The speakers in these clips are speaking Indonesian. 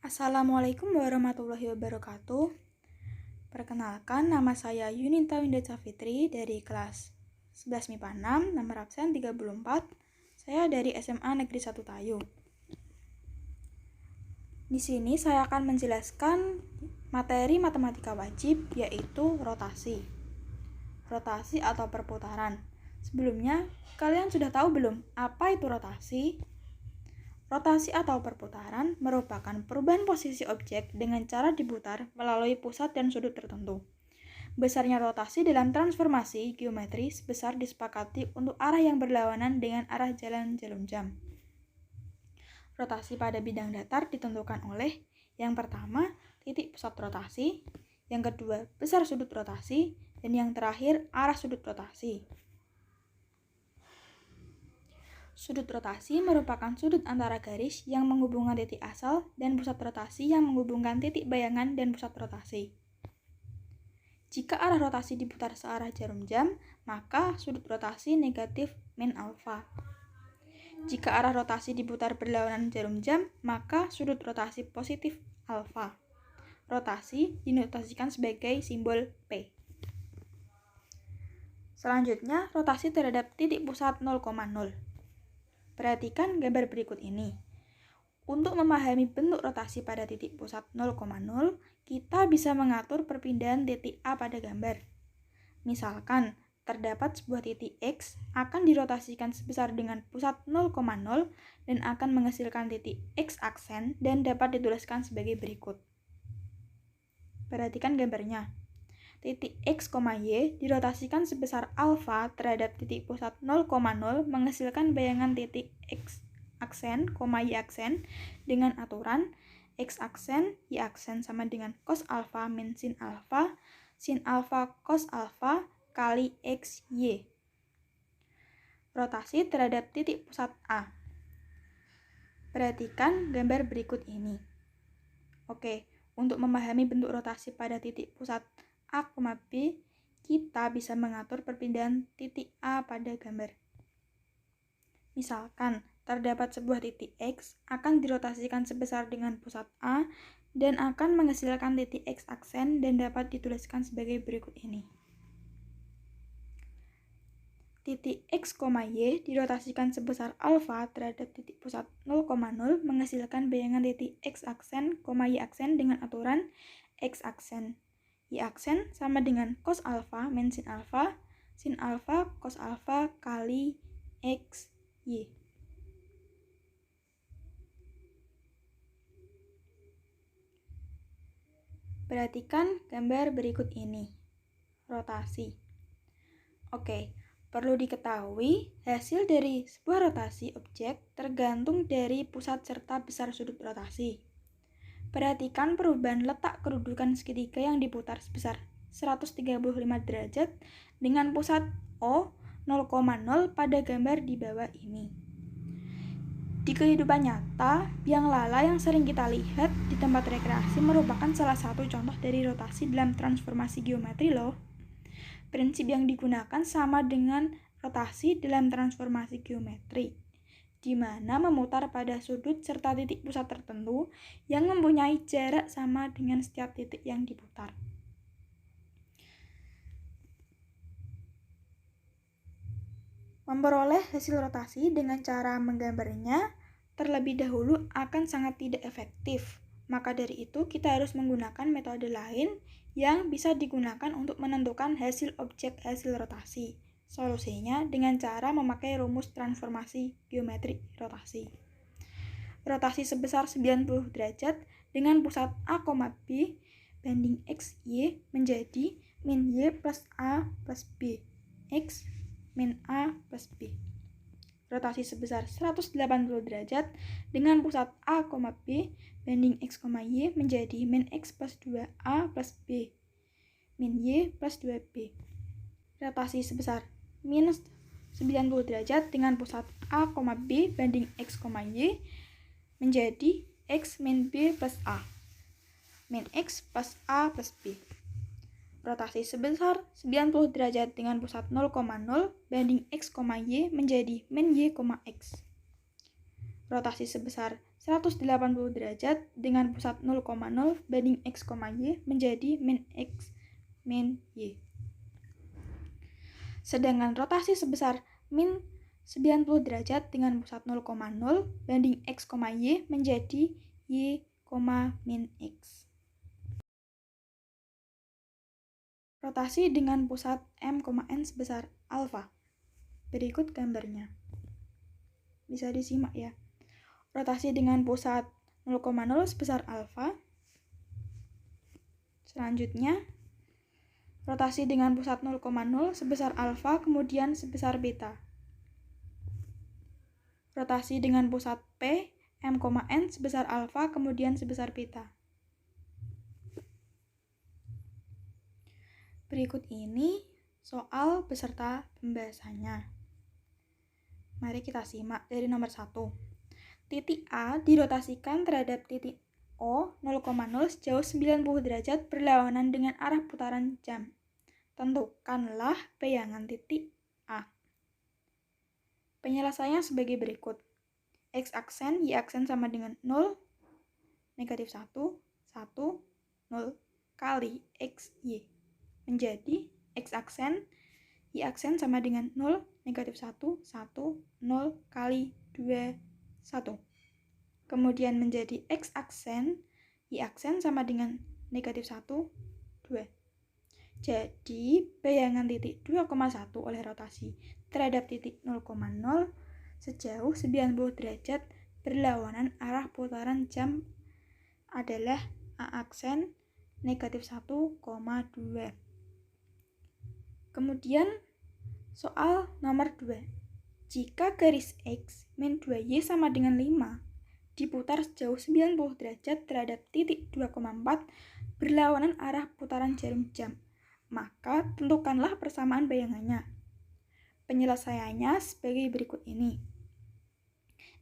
Assalamualaikum warahmatullahi wabarakatuh. Perkenalkan, nama saya Yunita Winda Fitri dari kelas 11 MIPA 6, nomor absen 34. Saya dari SMA Negeri 1 Tayu. Di sini saya akan menjelaskan materi matematika wajib, yaitu rotasi. Rotasi atau perputaran. Sebelumnya, kalian sudah tahu belum apa itu rotasi? Rotasi atau perputaran merupakan perubahan posisi objek dengan cara diputar melalui pusat dan sudut tertentu. Besarnya rotasi dalam transformasi geometri sebesar disepakati untuk arah yang berlawanan dengan arah jalan jarum jam. Rotasi pada bidang datar ditentukan oleh yang pertama, titik pusat rotasi, yang kedua, besar sudut rotasi, dan yang terakhir, arah sudut rotasi. Sudut rotasi merupakan sudut antara garis yang menghubungkan titik asal dan pusat rotasi yang menghubungkan titik bayangan dan pusat rotasi. Jika arah rotasi diputar searah jarum jam, maka sudut rotasi negatif min alfa. Jika arah rotasi diputar berlawanan jarum jam, maka sudut rotasi positif alfa. Rotasi dinotasikan sebagai simbol P. Selanjutnya, rotasi terhadap titik pusat 0,0. Perhatikan gambar berikut ini. Untuk memahami bentuk rotasi pada titik pusat 0,0, kita bisa mengatur perpindahan titik A pada gambar. Misalkan, terdapat sebuah titik X akan dirotasikan sebesar dengan pusat 0,0 dan akan menghasilkan titik X aksen dan dapat dituliskan sebagai berikut. Perhatikan gambarnya. Titik X, Y dirotasikan sebesar alfa terhadap titik pusat 0,0 menghasilkan bayangan titik X aksen, Y aksen dengan aturan X aksen, Y aksen sama dengan cos alfa min sin alfa cos alfa kali X, Y. Rotasi terhadap titik pusat A. Perhatikan gambar berikut ini. Oke, untuk memahami bentuk rotasi pada titik pusat A, B, kita bisa mengatur perpindahan titik A pada gambar. Misalkan, terdapat sebuah titik X akan dirotasikan sebesar dengan pusat A dan akan menghasilkan titik X aksen dan dapat dituliskan sebagai berikut ini. Titik X, Y dirotasikan sebesar alfa terhadap titik pusat 0,0 menghasilkan bayangan titik X aksen, Y aksen dengan aturan X aksen, Y aksen sama dengan cos alfa min sin alfa cos alfa kali X, Y. Perhatikan gambar berikut ini. Rotasi. Oke, perlu diketahui hasil dari sebuah rotasi objek tergantung dari pusat serta besar sudut rotasi. Perhatikan perubahan letak kedudukan segitiga yang diputar sebesar 135 derajat dengan pusat O 0,0 pada gambar di bawah ini. Di kehidupan nyata, biang lala yang sering kita lihat di tempat rekreasi merupakan salah satu contoh dari rotasi dalam transformasi geometri loh. Prinsip yang digunakan sama dengan rotasi dalam transformasi geometri, di mana memutar pada sudut serta titik pusat tertentu yang mempunyai jarak sama dengan setiap titik yang diputar. Memperoleh hasil rotasi dengan cara menggambarnya terlebih dahulu akan sangat tidak efektif. Maka dari itu kita harus menggunakan metode lain yang bisa digunakan untuk menentukan hasil objek hasil rotasi. Solusinya dengan cara memakai rumus transformasi geometri rotasi. Rotasi sebesar 90 derajat dengan pusat A, B banding X, Y menjadi min Y plus A plus B X min A plus B. Rotasi sebesar 180 derajat dengan pusat A, B banding X, Y menjadi min X plus 2A plus B min Y plus 2B. Rotasi sebesar minus 90 derajat dengan pusat A, B banding X, Y menjadi X min B plus A min X plus A plus B. Rotasi sebesar 90 derajat dengan pusat 0,0 banding X, Y menjadi min Y, X. rotasi sebesar 180 derajat dengan pusat 0,0 banding X, Y menjadi min X, min Y. Sedangkan rotasi sebesar min 90 derajat dengan pusat 0,0 banding X, Y menjadi Y, min X. Rotasi dengan pusat M, N sebesar alfa. Berikut gambarnya. Bisa disimak ya. Rotasi dengan pusat 0,0 sebesar alfa. Selanjutnya, rotasi dengan pusat 0,0 sebesar alfa, kemudian sebesar beta. Rotasi dengan pusat P, M, N sebesar alfa, kemudian sebesar beta. Berikut ini soal beserta pembahasannya. Mari kita simak dari nomor 1. Titik A dirotasikan terhadap titik O 0,0 sejauh 90 derajat berlawanan dengan arah putaran jam. Tentukanlah bayangan titik A. Penyelesaiannya sebagai berikut. X aksen, Y aksen sama dengan 0, negatif 1, 1, 0 kali X, Y. Menjadi X aksen, Y aksen sama dengan 0, negatif 1, 1, 0 kali 2, 1. Kemudian menjadi X aksen, Y aksen sama dengan negatif 1, 2. Jadi, bayangan titik 2,1 oleh rotasi terhadap titik 0,0 sejauh 90 derajat berlawanan arah putaran jam adalah A aksen negatif 1,2. Kemudian, soal nomor 2. Jika garis X min 2Y sama dengan 5 diputar sejauh 90 derajat terhadap titik 2,4 berlawanan arah putaran jarum jam, maka tentukanlah persamaan bayangannya. Penyelesaiannya sebagai berikut ini.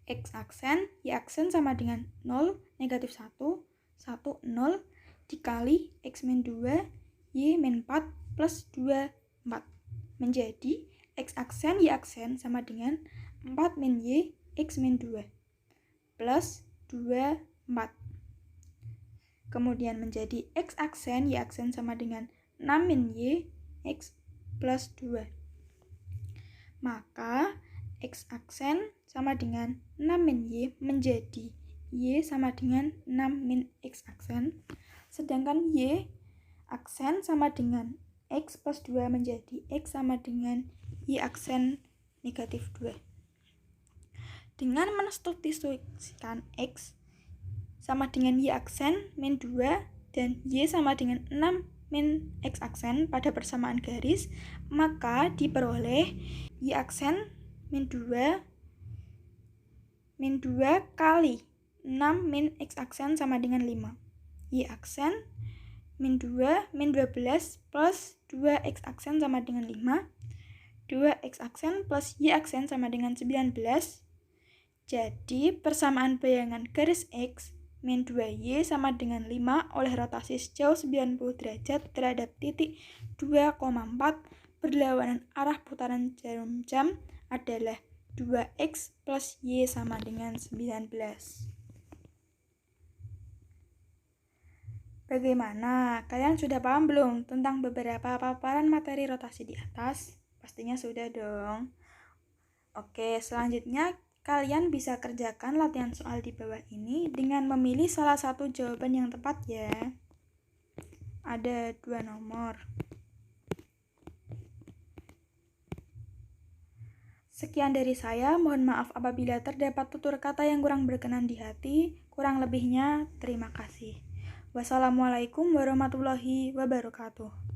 X aksen, Y aksen sama dengan 0, negatif 1, 1, 0 dikali X min 2, Y min 4 plus 2, 4. Menjadi X aksen, Y aksen sama dengan 4 min Y, X min 2 plus 2, 4. Kemudian menjadi X aksen, Y aksen sama dengan 6 min Y, X plus 2. Maka X aksen sama dengan 6 min Y menjadi Y sama dengan 6 min X aksen. Sedangkan Y aksen sama dengan X plus 2 menjadi X sama dengan Y aksen negatif 2. Dengan mensubstitusikan X sama dengan Y aksen min 2 dan Y sama dengan 6 min X aksen pada persamaan garis, maka diperoleh Y aksen min 2 kali 6 min X aksen sama dengan 5. Y aksen min 2 min 12 plus 2X aksen sama dengan 5. 2X aksen plus Y aksen sama dengan 19. Jadi persamaan bayangan garis X min 2Y sama dengan 5 oleh rotasi sejauh 90 derajat terhadap titik 2,4 berlawanan arah putaran jarum jam adalah 2X plus Y sama dengan 19. Bagaimana? Kalian sudah paham belum tentang beberapa paparan materi rotasi di atas? Pastinya sudah dong. Oke, selanjutnya kalian bisa kerjakan latihan soal di bawah ini dengan memilih salah satu jawaban yang tepat ya. Ada 2 nomor. Sekian dari saya, mohon maaf apabila terdapat tutur kata yang kurang berkenan di hati. Kurang lebihnya, terima kasih. Wassalamualaikum warahmatullahi wabarakatuh.